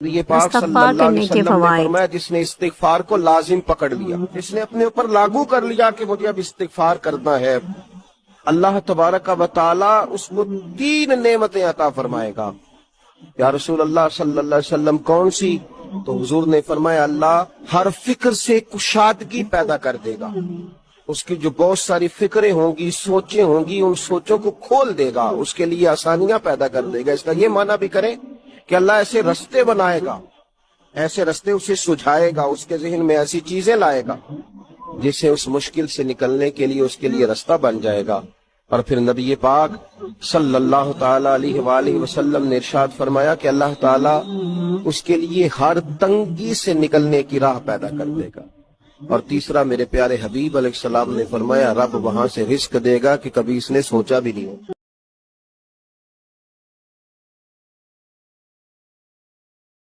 یہ پاک صلی اللہ علیہ وسلم نے فرمایا جس نے استغفار کو لازم پکڑ لیا، جس نے اپنے اوپر لاگو کر لیا کہ مجھے اب استغفار کرنا ہے، اللہ تبارک و تعالی اس کو 3 نعمتیں عطا فرمائے گا۔ یا رسول اللہ صلی اللہ علیہ وسلم کون سی؟ تو حضور نے فرمایا اللہ ہر فکر سے کشادگی پیدا کر دے گا، اس کی جو بہت ساری فکریں ہوں گی، سوچیں ہوں گی، ان سوچوں کو کھول دے گا، اس کے لیے آسانیاں پیدا کر دے گا۔ اس کا یہ معنی بھی کریں کہ اللہ ایسے رستے بنائے گا، ایسے رستے اسے سجھائے گا، اس کے ذہن میں ایسی چیزیں لائے گا جس سے اس مشکل سے نکلنے کے لیے اس کے لیے رستہ بن جائے گا۔ اور پھر نبی پاک صلی اللہ تعالی علیہ وآلہ وسلم نے ارشاد فرمایا کہ اللہ تعالی اس کے لیے ہر تنگی سے نکلنے کی راہ پیدا کر دے گا۔ اور تیسرا میرے پیارے حبیب علیہ السلام نے فرمایا رب وہاں سے رزق دے گا کہ کبھی اس نے سوچا بھی نہیں ہو۔